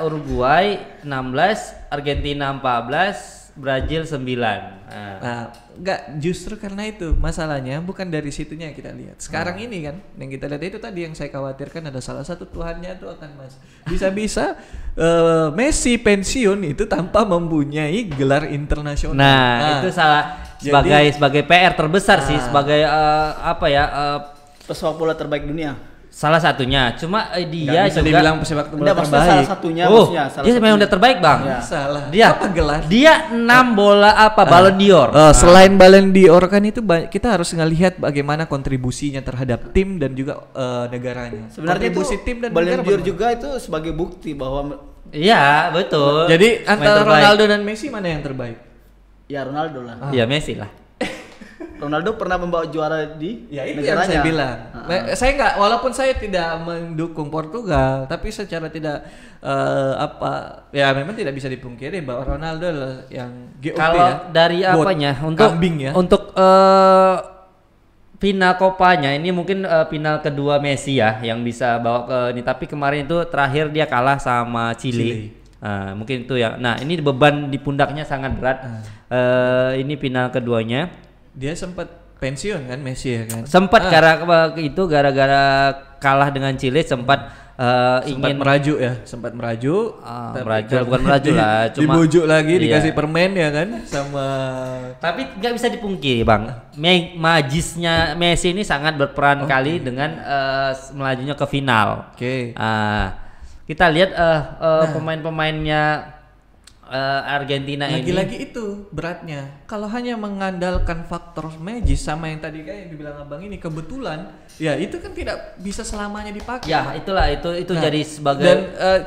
Uruguay 16, Argentina 14, Brazil 9. Nah, enggak, justru karena itu masalahnya bukan dari situnya yang kita lihat. Sekarang ini kan yang kita lihat itu tadi yang saya khawatirkan ada salah satu tuhannya itu akan bisa-bisa Messi pensiun itu tanpa mempunyai gelar internasional. Nah, itu salah sebagai PR terbesar sih sebagai Pesepak bola terbaik dunia. salah satunya. Cuma dia bisa juga dibilang pesepak bola Enggak, maksudnya terbaik. salah satunya maksudnya. dia memang udah terbaik, Bang. Ya. Salah. Dia apa gelar? Dia 6 bola Ballon d'Or. Selain Ballon d'Or kan itu kita harus ngelihat bagaimana kontribusinya terhadap tim dan juga negaranya. Sebenarnya itu kontribusi tim dan Ballon negara d'Or bagaimana? juga itu sebagai bukti bahwa Iya, betul. Jadi Main antara terbaik. Ronaldo dan Messi mana yang terbaik? ya Ronaldo lah. Iya, Messi lah. Ronaldo pernah membawa juara di Ya itu yang negaranya. saya bilang. Saya nggak, walaupun saya tidak mendukung Portugal, tapi secara tidak ya memang tidak bisa dipungkiri bahwa Ronaldo adalah yang GOP Kalau ya. dari Goat, apanya untuk kambing ya. untuk final Copanya ini mungkin final kedua Messi ya yang bisa bawa ke ini, tapi kemarin itu terakhir dia kalah sama Chile. Mungkin itu ya. Nah, ini beban di pundaknya sangat berat. Ini final keduanya. Dia sempat pensiun kan Messi ya kan. Sempat gara-gara kalah dengan Chile sempat ingin meraju ya, sempat meraju. bukan meraju lah, cuma dibujuk lagi, iya. dikasih permen ya kan sama. Tapi nggak bisa dipungkiri, Bang. Magisnya Messi ini sangat berperan kali dengan melajunya ke final. Oke. Kita lihat pemain-pemainnya Argentina ini. Lagi-lagi itu beratnya. Kalau hanya mengandalkan faktor magis sama yang tadi kayak yang dibilang abang ini kebetulan, ya itu kan tidak bisa selamanya dipakai. Ya, itulah itu jadi sebagai dan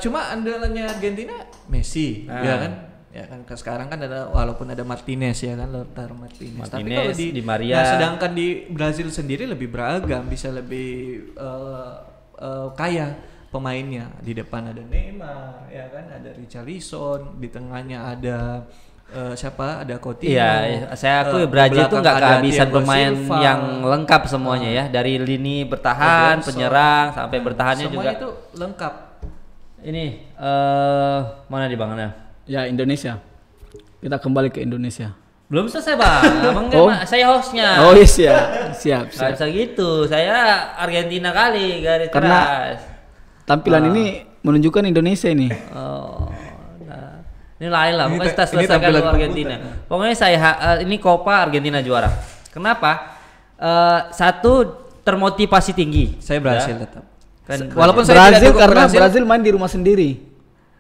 cuma andalannya Argentina Messi, ya kan? Ya kan sekarang kan ada, walaupun ada Martinez ya kan, Lautaro Martinez. Tapi kalau Di Maria. nah, sedangkan di Brazil sendiri lebih beragam, bisa lebih kaya pemainnya. Di depan ada Neymar, ya kan, ada Richarlison, di tengahnya ada siapa? Ada Coutinho. Iya, saya akui Brazil itu nggak kehabisan Thiago pemain Silva. yang lengkap semuanya ya, dari lini bertahan, Ederson. penyerang sampai bertahannya Semuanya juga. itu lengkap. Ini mana di Bang? Ya Indonesia. Kita kembali ke Indonesia. Belum selesai bang, abang saya hostnya. Oh iya siap. Gak bisa gitu, saya Argentina kali garis Karena keras. tampilan ini menunjukkan Indonesia ini. Oh, nah. Ini lain lah, pokoknya kita ini selesaikan tampilan dulu Argentina. Pokoknya saya ini Copa Argentina juara. Kenapa? Satu termotivasi tinggi. Saya berhasil tetap. Kan Walaupun saya Brazil tidak karena Brazil. Brazil main di rumah sendiri.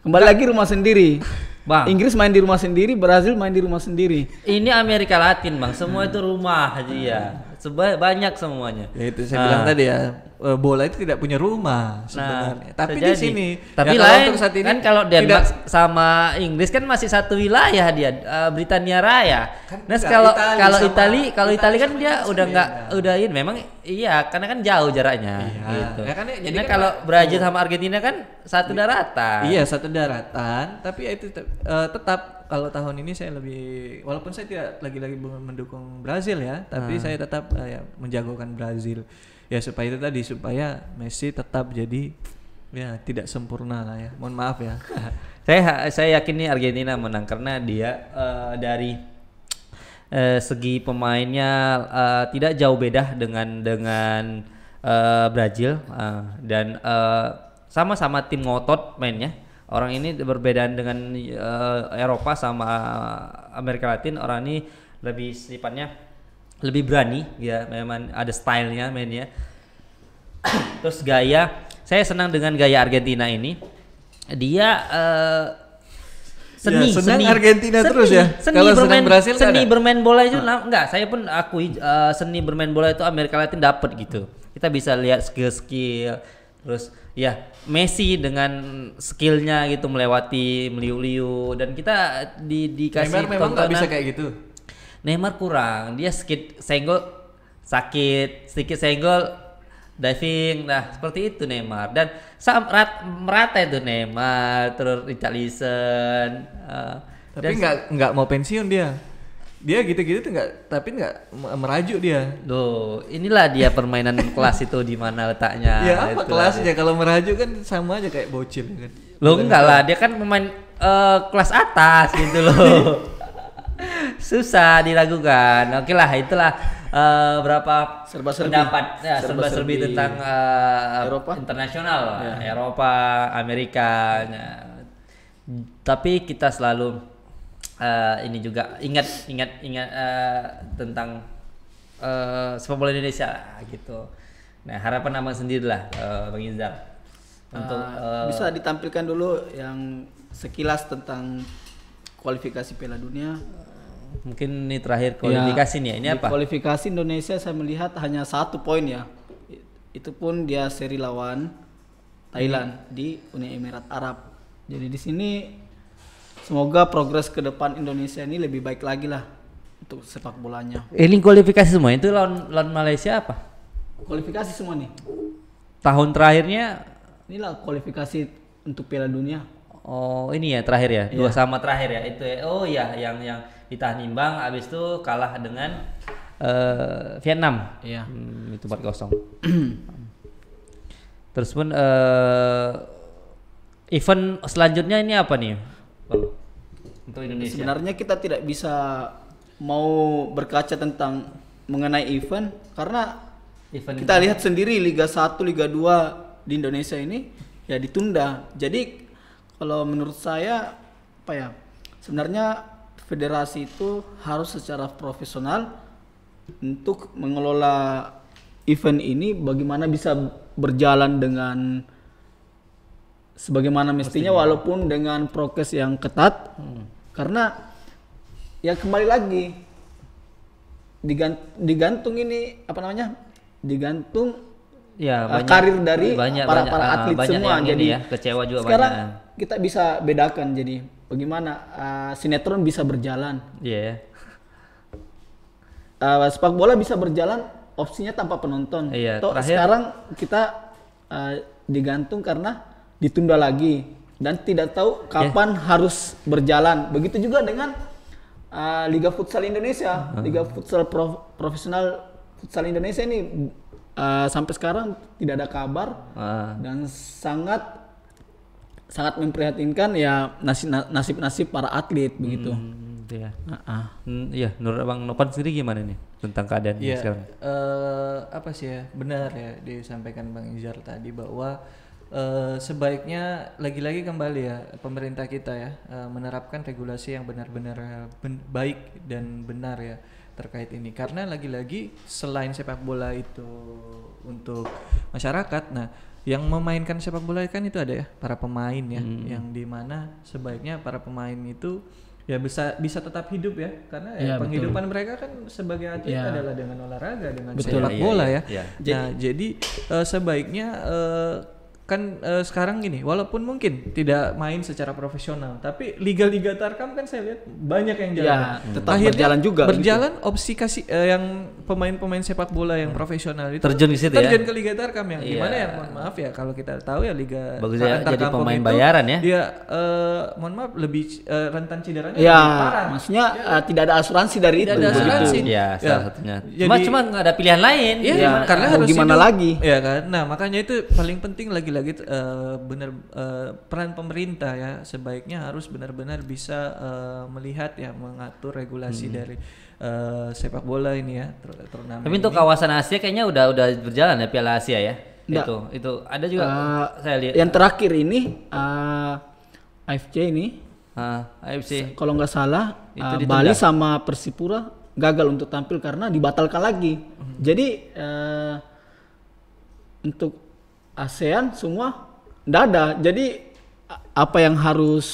Kembali lagi rumah sendiri. Bang, Inggris main di rumah sendiri, Brazil main di rumah sendiri. ini Amerika Latin bang, semua itu rumah aja ya. Banyak semuanya. Ya itu saya bilang tadi ya, bola itu tidak punya rumah sebenarnya. Tapi di terjadi. sini, Tapi ya kalau lain untuk saat ini kan kalau Denmark tidak- sama Inggris kan masih satu wilayah dia, Britania Raya. Kan Nah enggak, kalau Itali kalau sama- Itali kan Itali dia sama udah Inggris nggak beda. udah ini memang iya karena kan jauh jaraknya Iya, gitu. ya kan ya, jadi Nah kan kalau Pak- Brazil sama Argentina kan satu daratan. Iya satu daratan, tapi ya itu tetap kalau tahun ini saya lebih, walaupun saya tidak lagi-lagi mendukung Brazil ya, tapi saya tetap ya, menjagokan Brazil ya supaya itu tadi supaya Messi tetap jadi ya tidak sempurna lah ya, mohon maaf ya. Saya yakin nih Argentina menang karena dia dari segi pemainnya tidak jauh beda dengan Brazil dan sama-sama tim ngotot mainnya. Orang ini berbedaan dengan Eropa sama Amerika Latin. Orang ini lebih sifatnya lebih berani ya, memang ada stylenya mainnya. Terus gaya, saya senang dengan gaya Argentina ini. Dia senang Argentina terus ya. Kalau senang Brazil nggak seni ada? bermain bola itu enggak. Saya pun akui seni bermain bola itu Amerika Latin dapat gitu. Kita bisa lihat skill-skill. Terus ya Messi dengan skillnya gitu melewati meliu-liu dan kita dikasih Neymar memang nggak bisa kayak gitu. Neymar kurang, dia sedikit senggol diving, nah seperti itu Neymar dan merata itu Neymar terus Richarlison. Tapi nggak mau pensiun dia. Dia gitu-gitu tuh nggak merajuk dia. Loh, inilah dia permainan kelas itu di mana letaknya. Ya apa Itulah kelasnya, dia. kalau merajuk kan sama aja kayak bocil kan. Loh enggak lah, dia kan pemain kelas atas gitu loh. Susah diragukan. Oke lah, itulah berapa Serba-serbi. pendapat ya, Serba-serbi serba-serbi tentang Eropa. internasional, Eropa, Amerika. Nah, tapi kita selalu ini juga ingat tentang sepak bola Indonesia lah, gitu. Nah, harapan abang sendiri lah, Bang Izar, untuk bisa ditampilkan dulu yang sekilas tentang kualifikasi Piala Dunia. mungkin ini terakhir kualifikasi nih. Ini Di apa? kualifikasi Indonesia saya melihat hanya 1 poin ya. Itu pun dia seri lawan Thailand di Uni Emirat Arab. Jadi di sini semoga progres ke depan Indonesia ini lebih baik lagi lah untuk sepak bolanya. Ini kualifikasi semua. Itu lawan Malaysia apa? Kualifikasi semua nih. Tahun terakhirnya Inilah kualifikasi untuk Piala Dunia. oh ini ya terakhir ya. Dua Iya. sama terakhir ya. Itu ya. Oh iya yang ditahan imbang habis itu kalah dengan Vietnam. Iya. Itu 4-0. Terus pun event selanjutnya ini apa nih, Bang? Untuk Indonesia. Sebenarnya kita tidak bisa mau berkaca tentang mengenai event karena Event kita lihat sendiri Liga 1, Liga 2 di Indonesia ini ya ditunda. Jadi kalau menurut saya apa ya? Sebenarnya federasi itu harus secara profesional untuk mengelola event ini bagaimana bisa berjalan dengan sebagaimana mestinya walaupun dengan prokes yang ketat. Karena ya kembali lagi digantung ini apa namanya? Digantung ya karir dari para atlet banyak semua. yang Jadi ini ya, kecewa juga sekarang banyak. kita bisa bedakan jadi bagaimana sinetron bisa berjalan, Iya. sepak bola bisa berjalan opsinya tanpa penonton. Iya, Toh terakhir- sekarang kita digantung karena ditunda lagi dan tidak tahu kapan harus berjalan. Begitu juga dengan Liga Futsal Indonesia, Liga Futsal Profesional Futsal Indonesia ini sampai sekarang tidak ada kabar dan sangat memprihatinkan ya nasib para atlet begitu. Gitu ya. Iya, menurut Bang Nopan sendiri gimana nih tentang keadaan Iya, sekarang? apa sih ya, benar ya disampaikan Bang Izar tadi bahwa sebaiknya lagi-lagi kembali ya pemerintah kita ya menerapkan regulasi yang benar-benar baik dan benar ya terkait ini, karena lagi-lagi selain sepak bola itu untuk masyarakat, nah yang memainkan sepak bola kan itu ada ya para pemain ya, yang dimana sebaiknya para pemain itu ya bisa tetap hidup ya, karena ya penghidupan mereka kan sebagai atlet adalah dengan olahraga, dengan sepak bola ya. Nah jadi sebaiknya kan sekarang gini, walaupun mungkin tidak main secara profesional, tapi liga-liga Tarkam kan saya lihat banyak yang jalan. Tetap berjalan juga. Berjalan gitu. Opsi kasih yang pemain-pemain sepak bola yang profesional itu terjun ke situ terjun ke liga Tarkam yang gimana ya, mohon maaf ya kalau kita tahu ya liga bagus ya, Tarkam jadi pemain bayaran ya. Dia mohon maaf lebih rentan cederanya ya lebih parah. Maksudnya tidak ada asuransi dari Tidak itu ada asuransi. Ya, salah satunya. Jadi, Cuma nggak ada pilihan lain. Iya, karena harus gimana hidup. lagi? Ya kan. Nah, makanya itu paling penting lagi-lagi benar peran pemerintah ya sebaiknya harus benar-benar bisa melihat ya mengatur regulasi dari sepak bola ini ya turnamen. Tapi untuk kawasan Asia kayaknya udah berjalan ya Piala Asia ya. Nggak. Itu ada juga saya lihat. Yang terakhir ini AFC ini AFC. kalau nggak salah Itu Bali ditunda. sama Persipura gagal untuk tampil karena dibatalkan lagi. Jadi untuk ASEAN semua nggak ada. Jadi apa yang harus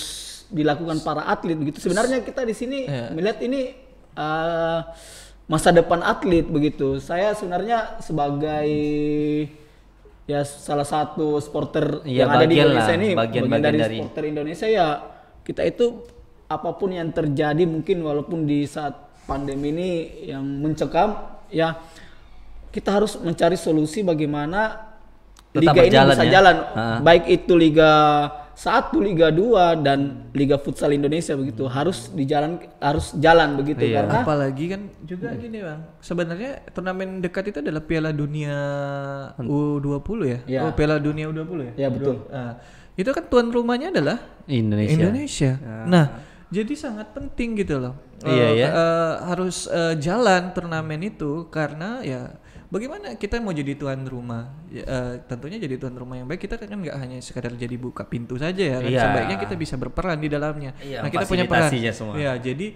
dilakukan para atlet begitu? Sebenarnya kita di sini melihat ini masa depan atlet begitu. Saya sebenarnya sebagai ya salah satu supporter yang ada di Indonesia ini, bagian dari supporter Indonesia ya, kita itu apapun yang terjadi mungkin walaupun di saat pandemi ini yang mencekam ya, kita harus mencari solusi bagaimana tetap liga ini bisa jalan, baik itu Liga 1, Liga 2 dan Liga Futsal Indonesia begitu harus jalan begitu karena apalagi kan juga gini Bang, sebenarnya turnamen dekat itu adalah Piala Dunia U20 ya. Oh, Piala Dunia U20 ya. Ya betul. Nah, itu kan tuan rumahnya adalah Indonesia. Nah, jadi sangat penting gitu loh. Harus jalan turnamen itu karena ya bagaimana kita mau jadi tuan rumah, tentunya jadi tuan rumah yang baik kita kan nggak hanya sekadar jadi buka pintu saja ya kan, sebaiknya kita bisa berperan di dalamnya. Nah kita punya peran. Semua. Ya jadi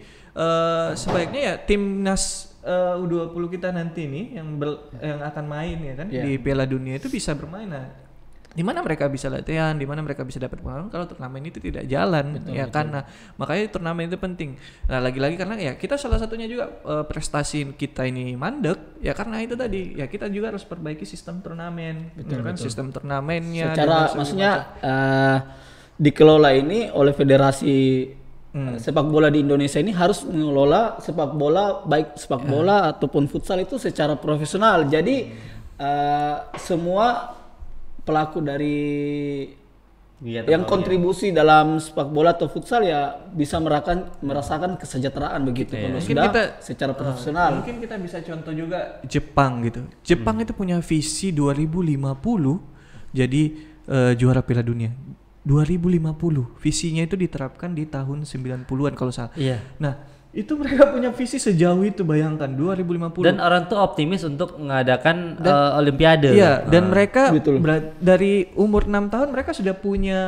sebaiknya ya timnas U20 kita nanti nih yang akan main ya kan di Piala Dunia itu bisa bermain. Nah, di mana mereka bisa latihan, di mana mereka bisa dapat pengalaman kalau turnamen itu tidak jalan karena makanya turnamen itu penting. Nah lagi-lagi karena ya kita salah satunya juga prestasi kita ini mandek ya karena itu tadi ya kita juga harus perbaiki sistem turnamen, sistem turnamennya. Secara maksudnya dikelola ini oleh federasi sepak bola di Indonesia ini harus mengelola sepak bola baik sepak bola ataupun futsal itu secara profesional. Jadi semua pelaku dari yang kontribusi dalam sepak bola atau futsal ya bisa merasakan kesejahteraan begitu kalau sudah kita secara profesional. Mungkin kita bisa contoh juga Jepang gitu. Jepang itu punya visi 2050 jadi juara Piala Dunia. 2050 visinya itu diterapkan di tahun 90-an kalau salah. Nah itu mereka punya visi sejauh itu, bayangkan 2050. Dan orang tuh optimis untuk mengadakan Olimpiade. Iya, dan mereka dari umur 6 tahun mereka sudah punya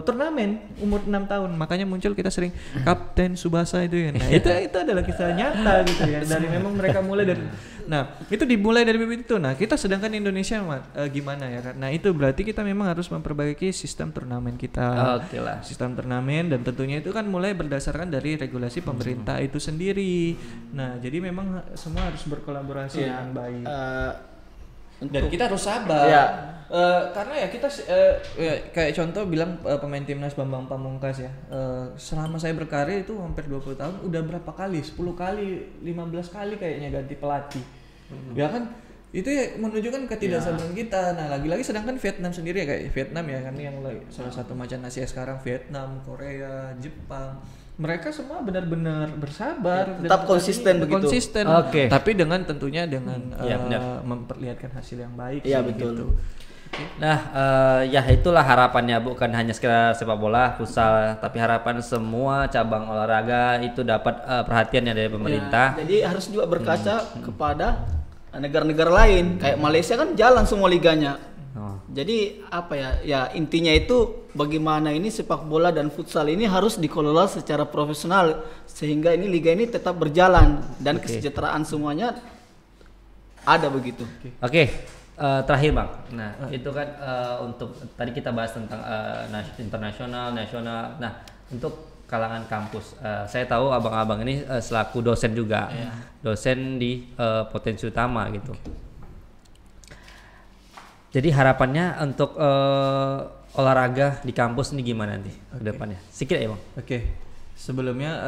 turnamen umur 6 tahun. Makanya muncul kita sering Kapten Tsubasa itu ya. Nah, itu adalah kisah nyata gitu ya. Dari memang mereka mulai dari itu dimulai dari bibit itu. Nah, kita sedangkan Indonesia gimana ya kan. Nah, itu berarti kita memang harus memperbaiki sistem turnamen kita. Sistem turnamen dan tentunya itu kan mulai berdasarkan dari regulasi pemerintah itu sendiri. Nah, jadi memang semua harus berkolaborasi dengan baik. Dan kita harus sabar. Karena ya kita kayak contoh bilang pemain timnas Bambang Pamungkas ya. Selama saya berkarir itu hampir 20 tahun udah berapa kali? 10 kali, 15 kali kayaknya ganti pelatih. Ya kan? Itu ya menunjukkan ketidaksabaran kita. Nah, lagi-lagi sedangkan Vietnam sendiri ya kayak Vietnam ya kan yang salah satu macan Asia sekarang, Vietnam, Korea, Jepang. Mereka semua benar-benar bersabar, tetap konsisten begitu. Tapi dengan tentunya dengan memperlihatkan hasil yang baik. Iya betul. Gitu. Nah, ya itulah harapannya, bukan hanya sekedar sepak bola, futsal, tapi harapan semua cabang olahraga itu dapat perhatian dari pemerintah. Ya, jadi harus juga berkaca kepada negara-negara lain. Kayak Malaysia kan jalan semua liganya. Oh. Jadi apa ya? Ya intinya itu bagaimana ini sepak bola dan futsal ini harus dikelola secara profesional sehingga ini liga ini tetap berjalan dan kesejahteraan semuanya ada begitu. Oke. Terakhir Bang, nah itu kan untuk tadi kita bahas tentang internasional, nasional. Nah untuk kalangan kampus, saya tahu abang-abang ini selaku dosen juga, dosen di Potensi Utama gitu. Jadi harapannya untuk olahraga di kampus ini gimana nanti ke depannya? Sikit ya Bang. Sebelumnya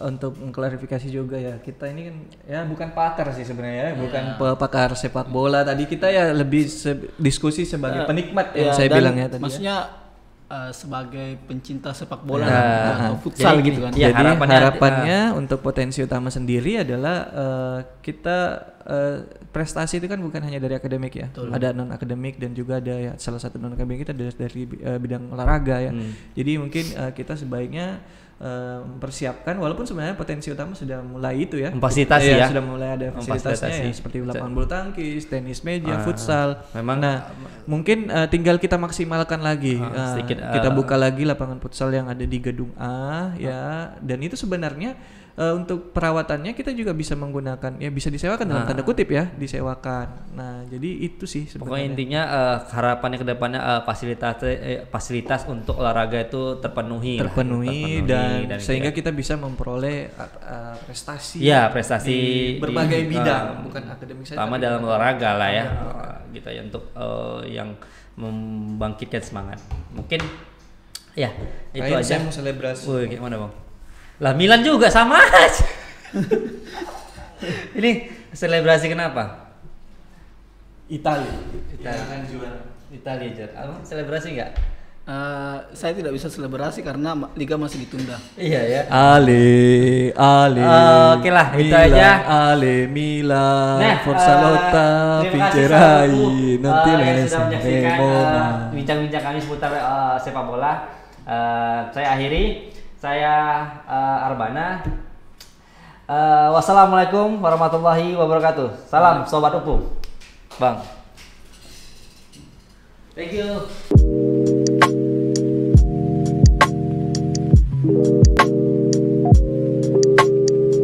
untuk mengklarifikasi juga ya, kita ini kan ya bukan pakar sih sebenarnya, bukan pakar sepak bola. Tadi kita ya lebih diskusi sebagai penikmat yang saya bilang ya tadi. Maksudnya sebagai pencinta sepak bola atau futsal jadi, gitu kan. Ya, jadi harapannya untuk Potensi Utama sendiri adalah kita prestasi itu kan bukan hanya dari akademik ya. Betul. Ada non akademik dan juga ada ya salah satu non akademik kita dari bidang olahraga ya. Jadi mungkin kita sebaiknya mempersiapkan, walaupun sebenarnya Potensi Utama sudah mulai itu ya, fasilitasi ya, sudah mulai ada fasilitasnya ya, seperti lapangan bulu tangkis, tenis meja, futsal. Memang Mungkin tinggal kita maksimalkan lagi, sedikit, kita buka lagi lapangan futsal yang ada di gedung A ya, dan itu sebenarnya untuk perawatannya kita juga bisa menggunakan ya, bisa disewakan dalam tanda kutip ya, disewakan. Nah jadi itu sih sebenarnya. Pokoknya intinya harapannya ke depannya fasilitas untuk olahraga itu terpenuhi dan sehingga kita bisa memperoleh prestasi. Ya, prestasi di berbagai bidang, bukan akademik saja. Sama dalam olahraga lah ya, gitu ya, untuk yang membangkitkan semangat. Mungkin ya itu kayaknya aja. Saya mau selebrasi. Wih, gimana Bang? Lah Milan juga sama aja. Ini selebrasi kenapa? Italia kan juara. Italia juara. Abang selebrasi nggak? Saya tidak bisa selebrasi karena liga masih ditunda. Iya ya. Ale. Oke lah, itu aja. Ale Milan, Forza Lotta, Vincerai, nanti yang sudah menyaksikan bincang-bincang kami seputar sepak bola. Saya akhiri. Saya Arbana. Wassalamualaikum warahmatullahi wabarakatuh. Salam Sobat UPU. Bang. Thank you.